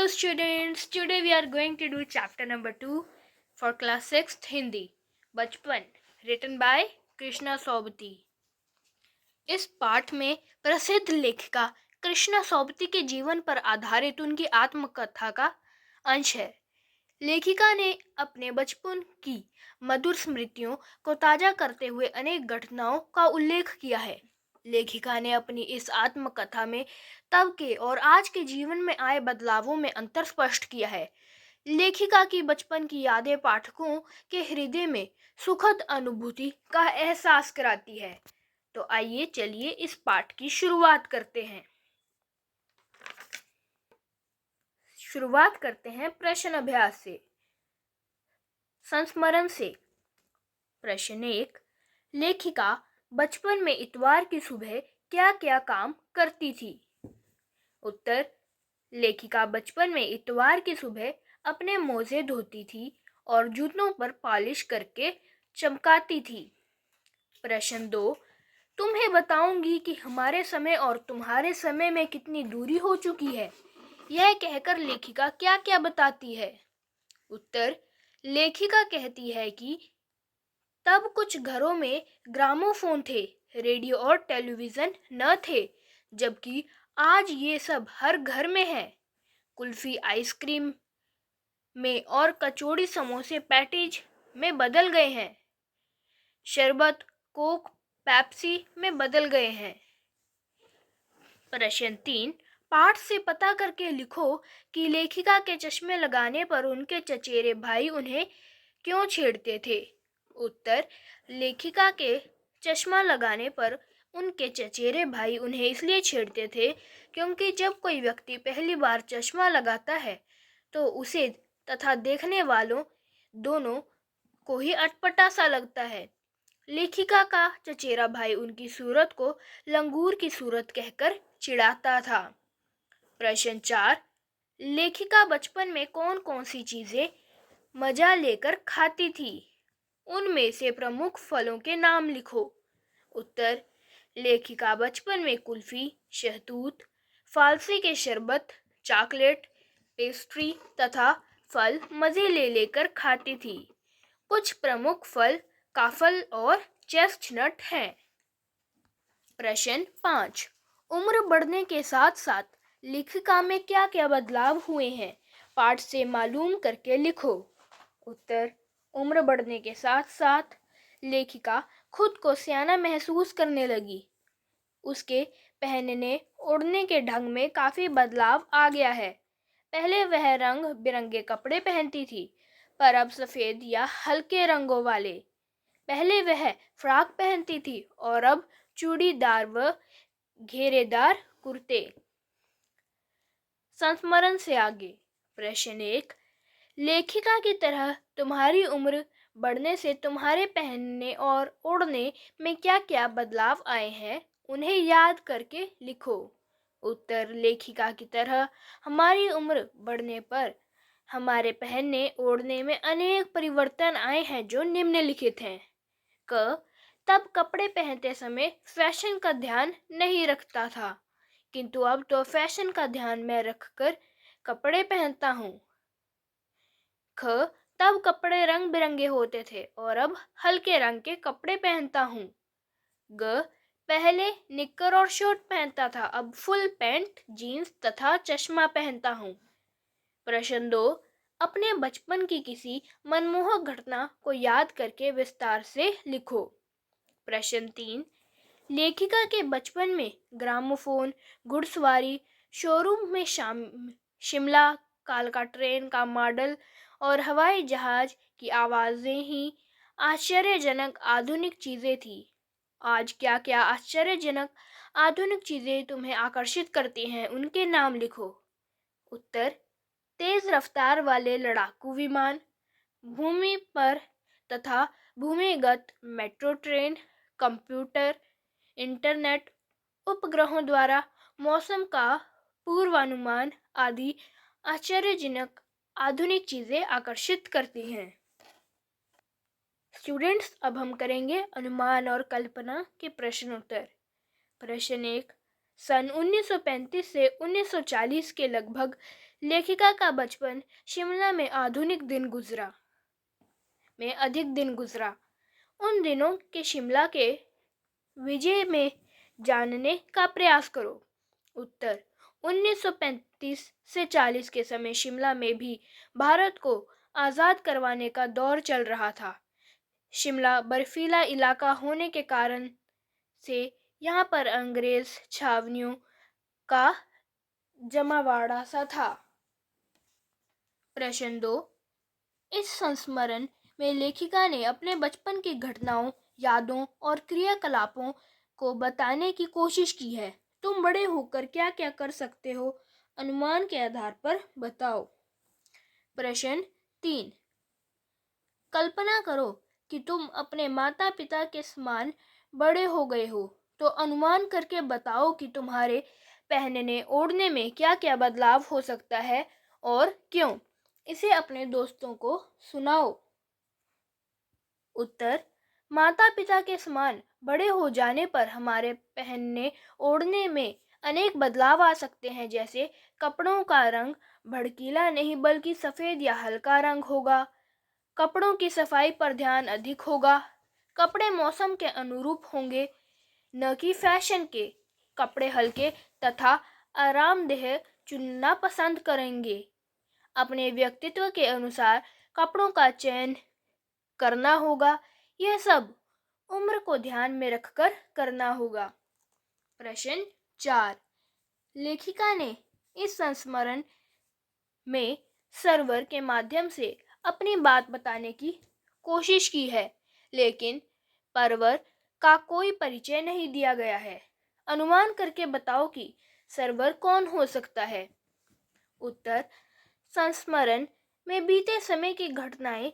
students, today we are going to do chapter number 2 for class 6th Hindi, बचपन, written by Krishna Sobti. इस पाठ में प्रसिद्ध लेखिका कृष्णा सोबती के जीवन पर आधारित उनकी आत्मकथा का अंश है। लेखिका ने अपने बचपन की मधुर स्मृतियों को ताजा करते हुए अनेक घटनाओं का उल्लेख किया है। लेखिका ने अपनी इस आत्मकथा में तब के और आज के जीवन में आए बदलावों में अंतर स्पष्ट किया है। लेखिका की बचपन की यादें पाठकों के हृदय में सुखद अनुभूति का एहसास कराती है। तो आइए चलिए इस पाठ की शुरुआत करते हैं। प्रश्न अभ्यास से, संस्मरण से। प्रश्न 1, लेखिका बचपन में इतवार की सुबह क्या क्या काम करती थी? उत्तर, लेखिका बचपन में इतवार की सुबह अपने मोजे धोती थी और जूतों पर पॉलिश करके चमकाती थी। प्रश्न 2, तुम्हें बताऊंगी कि हमारे समय और तुम्हारे समय में कितनी दूरी हो चुकी है। यह कहकर लेखिका क्या क्या बताती है? उत्तर, लेखिका कहती है कि तब कुछ घरों में ग्रामोफोन थे, रेडियो और टेलीविजन न थे, जबकि आज ये सब हर घर में है। कुल्फी आइसक्रीम में और कचौड़ी समोसे पैटीज में बदल गए हैं। शरबत कोक पेप्सी में बदल गए हैं। प्रश्न 3, पाठ से पता करके लिखो कि लेखिका के चश्मे लगाने पर उनके चचेरे भाई उन्हें क्यों छेड़ते थे। उत्तर, लेखिका के चश्मा लगाने पर उनके चचेरे भाई उन्हें इसलिए छेड़ते थे क्योंकि जब कोई व्यक्ति पहली बार चश्मा लगाता है तो उसे तथा देखने वालों दोनों को ही अटपटा सा लगता है। लेखिका का चचेरा भाई उनकी सूरत को लंगूर की सूरत कहकर चिढ़ाता था। प्रश्न 4, लेखिका बचपन में कौन कौन सी चीजें मजा लेकर खाती थी? उनमें से प्रमुख फलों के नाम लिखो। उत्तर, लेखिका बचपन में कुल्फी, शहतूत, फालसी के शरबत, चॉकलेट, पेस्ट्री तथा फल मजे ले लेकर खाती थी। कुछ प्रमुख फल काफल और चेस्टनट हैं। प्रश्न 5, उम्र बढ़ने के साथ साथ लेखिका में क्या क्या बदलाव हुए हैं? पाठ से मालूम करके लिखो। उत्तर, उम्र बढ़ने के साथ साथ लेखिका खुद को सियाना महसूस करने लगी। उसके पहनने ओढ़ने के ढंग में काफी बदलाव आ गया है। पहले वह रंग बिरंगे कपड़े पहनती थी, पर अब सफेद या हल्के रंगों वाले। पहले वह फ्रॉक पहनती थी और अब चूड़ीदार व घेरेदार कुर्ते। संस्मरण से आगे। प्रश्न 1, लेखिका की तरह तुम्हारी उम्र बढ़ने से तुम्हारे पहनने और ओढ़ने में क्या क्या बदलाव आए हैं, उन्हें याद करके लिखो। उत्तर, लेखिका की तरह हमारी उम्र बढ़ने पर हमारे पहनने ओढ़ने में अनेक परिवर्तन आए हैं जो निम्नलिखित हैं। क, तब कपड़े पहनते समय फैशन का ध्यान नहीं रखता था, किंतु अब तो फैशन का ध्यान में रखकर कपड़े पहनता हूँ। ख, तब कपड़े रंग बिरंगे होते थे और अब हल्के रंग के कपड़े पहनता हूँ। ग, पहले निक्कर और शर्ट पहनता था, अब फुल पैंट, जीन्स तथा चश्मा पहनता हूँ। प्रश्न 2, अपने बचपन की किसी मनमोहक घटना को याद करके विस्तार से लिखो। प्रश्न 3, लेखिका के बचपन में ग्रामोफोन, घुड़सवारी, शोरूम में शिमला कालका ट्रेन का मॉडल और हवाई जहाज की आवाज़ें ही आश्चर्यजनक आधुनिक चीज़ें थी। आज क्या क्या आश्चर्यजनक आधुनिक चीज़ें तुम्हें आकर्षित करती हैं, उनके नाम लिखो। उत्तर, तेज रफ्तार वाले लड़ाकू विमान, भूमि पर तथा भूमिगत मेट्रो ट्रेन, कंप्यूटर, इंटरनेट, उपग्रहों द्वारा मौसम का पूर्वानुमान आदि आश्चर्यजनक आधुनिक चीजें आकर्षित करती हैं। स्टूडेंट्स, अब हम करेंगे अनुमान और कल्पना के प्रश्न उत्तर। प्रश्न 1, सन 1935 से 1940 के लगभग लेखिका का बचपन शिमला में अधिक दिन गुजरा। उन दिनों के शिमला के विजय में जानने का प्रयास करो। उत्तर 1935 से 40 के समय शिमला में भी भारत को आज़ाद करवाने का दौर चल रहा था। शिमला बर्फीला इलाका होने के कारण से यहाँ पर अंग्रेज छावनियों का जमावड़ा सा था। प्रश्न 2, इस संस्मरण में लेखिका ने अपने बचपन की घटनाओं, यादों और क्रियाकलापों को बताने की कोशिश की है। तुम बड़े होकर क्या क्या कर सकते हो, अनुमान के आधार पर बताओ। प्रश्न 3, कल्पना करो कि तुम अपने माता पिता के समान बड़े हो गए हो, तो अनुमान करके बताओ कि तुम्हारे पहनने ओढ़ने में क्या क्या बदलाव हो सकता है और क्यों। इसे अपने दोस्तों को सुनाओ। उत्तर, माता पिता के समान बड़े हो जाने पर हमारे पहनने ओढ़ने में अनेक बदलाव आ सकते हैं, जैसे कपड़ों का रंग भड़कीला नहीं बल्कि सफ़ेद या हल्का रंग होगा। कपड़ों की सफाई पर ध्यान अधिक होगा। कपड़े मौसम के अनुरूप होंगे, न कि फैशन के। कपड़े हल्के तथा आरामदेह चुनना पसंद करेंगे। अपने व्यक्तित्व के अनुसार कपड़ों का चयन करना होगा। यह सब उम्र को ध्यान में रखकर करना होगा। प्रश्न 4, लेखिका ने इस संस्मरण में सर्वर के माध्यम से अपनी बात बताने की कोशिश की है, लेकिन परवर का कोई परिचय नहीं दिया गया है। अनुमान करके बताओ कि सर्वर कौन हो सकता है। उत्तर, संस्मरण में बीते समय की घटनाएं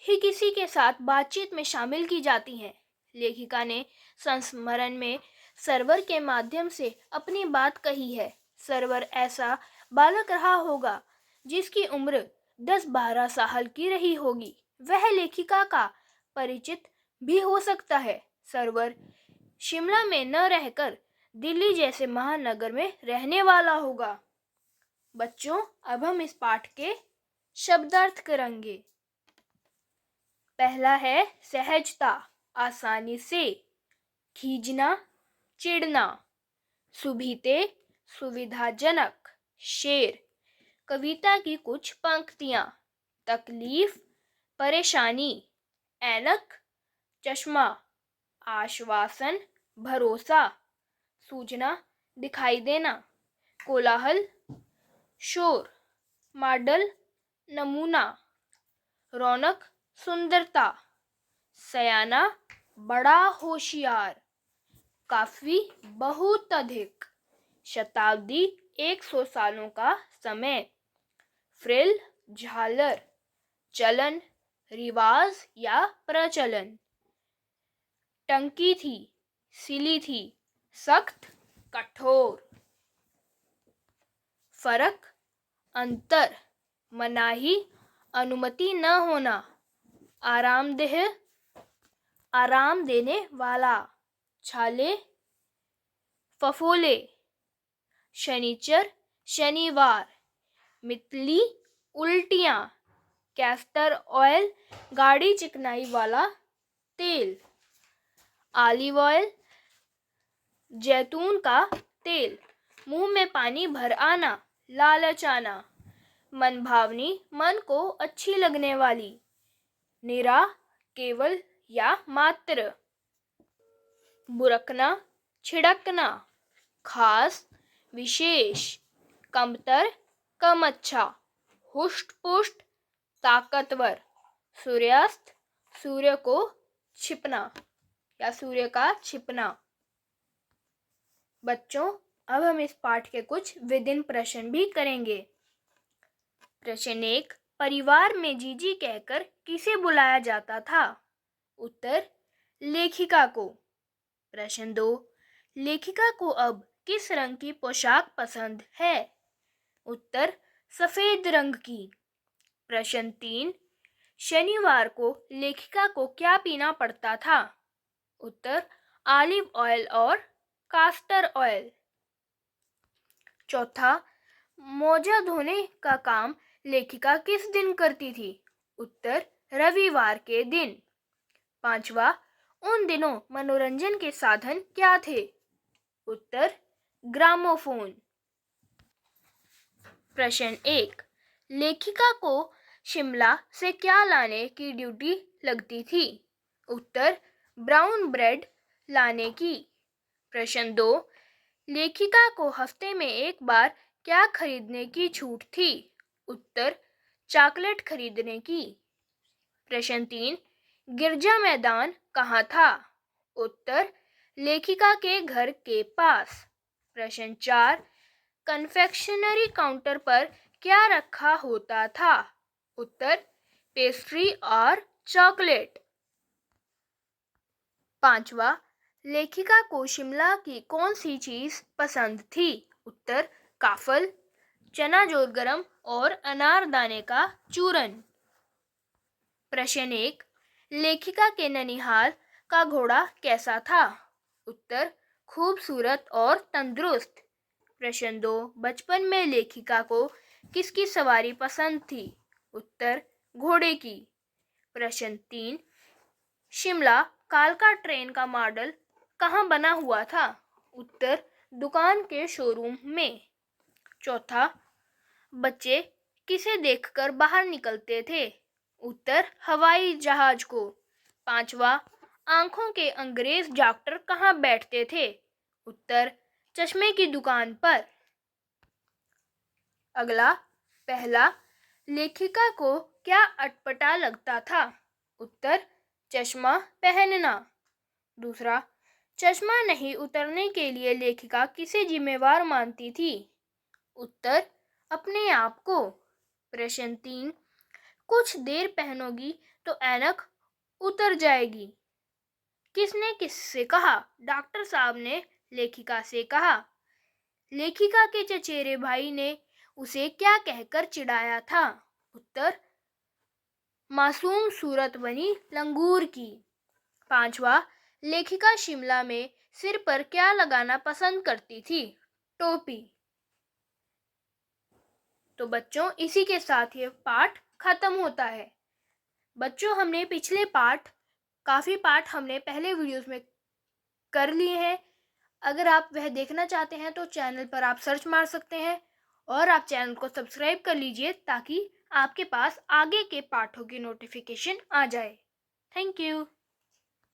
ही किसी के साथ बातचीत में शामिल की जाती हैं। लेखिका ने संस्मरण में सर्वर के माध्यम से अपनी बात कही है। सर्वर ऐसा बालक रहा होगा जिसकी उम्र 10-12 साल की रही होगी। वह लेखिका का परिचित भी हो सकता है। सर्वर शिमला में न रहकर दिल्ली जैसे महानगर में रहने वाला होगा। बच्चों, अब हम इस पाठ के शब्दार्थ करेंगे। पहला है सहजता, आसानी से। खींचना, चिढ़ना। सुभीते, सुविधाजनक। शेर, कविता की कुछ पंक्तियां। तकलीफ, परेशानी। ऐनक, चश्मा। आश्वासन, भरोसा। सूचना, दिखाई देना। कोलाहल, शोर। मॉडल, नमूना। रौनक, सुंदरता। सयाना, बड़ा होशियार। काफी, बहुत अधिक। शताब्दी, 100 सालों का समय। फ्रिल, झालर। चलन, रिवाज या प्रचलन। टंकी थी, सिली थी। सख्त, कठोर। फर्क, अंतर। मनाही, अनुमति न होना। आरामदेह, आराम देने वाला। छाले, फफोले। शनिचर, शनिवार। मितली, उल्टियां। कैस्टर ऑयल, गाढ़ी चिकनाई वाला तेल। ऑलिव ऑयल, जैतून का तेल। मुंह में पानी भर आना, लालच आना। मनभावनी, मन को अच्छी लगने वाली। निरा, केवल या मात्र। बुरकना, छिड़कना। खास, विशेष। कमतर, कम अच्छा। हुष्ट पुष्ट, ताकतवर। सूर्यास्त, सूर्य को छिपना या सूर्य का छिपना। बच्चों, अब हम इस पाठ के कुछ विभिन्न प्रश्न भी करेंगे। प्रश्न 1, परिवार में जीजी कहकर किसे बुलाया जाता था। उत्तर, लेखिका को। प्रश्न 2, लेखिका को अब किस रंग की पोशाक पसंद है। उत्तर, सफेद रंग की। प्रश्न 3, शनिवार को लेखिका को क्या पीना पड़ता था। उत्तर, ऑलिव ऑयल और कास्टर ऑयल। चौथा, मोजा धोने का काम लेखिका किस दिन करती थी? उत्तर, रविवार के दिन। 5वां, उन दिनों मनोरंजन के साधन क्या थे? उत्तर, ग्रामोफोन। प्रश्न 1, लेखिका को शिमला से क्या लाने की ड्यूटी लगती थी? उत्तर, ब्राउन ब्रेड लाने की। प्रश्न 2, लेखिका को हफ्ते में एक बार क्या खरीदने की छूट थी? उत्तर, चॉकलेट खरीदने की। प्रश्न 3, गिरजा मैदान कहाँ था? उत्तर, लेखिका के घर के पास। प्रश्न 4, कन्फेक्शनरी काउंटर पर क्या रखा होता था? उत्तर, पेस्ट्री और चॉकलेट। 5वां, लेखिका को शिमला की कौन सी चीज पसंद थी? उत्तर, काफल, चना जोर गरम और अनारदाने का चूरन। प्रश्न 1, लेखिका के ननिहाल का घोड़ा कैसा था? उत्तर, खूबसूरत और तंदुरुस्त। प्रश्न 2, बचपन में लेखिका को किसकी सवारी पसंद थी? उत्तर, घोड़े की। प्रश्न 3, शिमला कालका ट्रेन का मॉडल कहाँ बना हुआ था? उत्तर, दुकान के शोरूम में। चौथा, बच्चे किसे देखकर बाहर निकलते थे? उत्तर, हवाई जहाज को। 5वां, आंखों के अंग्रेज डॉक्टर कहाँ बैठते थे? उत्तर, चश्मे की दुकान पर। अगला, पहला, लेखिका को क्या अटपटा लगता था? उत्तर, चश्मा पहनना। दूसरा, चश्मा नहीं उतरने के लिए लेखिका किसे जिम्मेवार मानती थी? उत्तर, अपने आप को। प्रश्न 3, कुछ देर पहनोगी तो ऐनक उतर जाएगी। किसने किससे कहा? डॉक्टर साहब ने लेखिका से कहा। लेखिका के चचेरे भाई ने उसे क्या कहकर चिढ़ाया था? उत्तर, मासूम सूरत बनी लंगूर की। 5वां, लेखिका शिमला में सिर पर क्या लगाना पसंद करती थी? टोपी। तो बच्चों, इसी के साथ ये पाठ खत्म होता है। बच्चों, हमने पिछले काफ़ी पाठ हमने पहले वीडियोस में कर लिए हैं। अगर आप वह देखना चाहते हैं तो चैनल पर आप सर्च मार सकते हैं और आप चैनल को सब्सक्राइब कर लीजिए ताकि आपके पास आगे के पाठों की नोटिफिकेशन आ जाए। Thank you.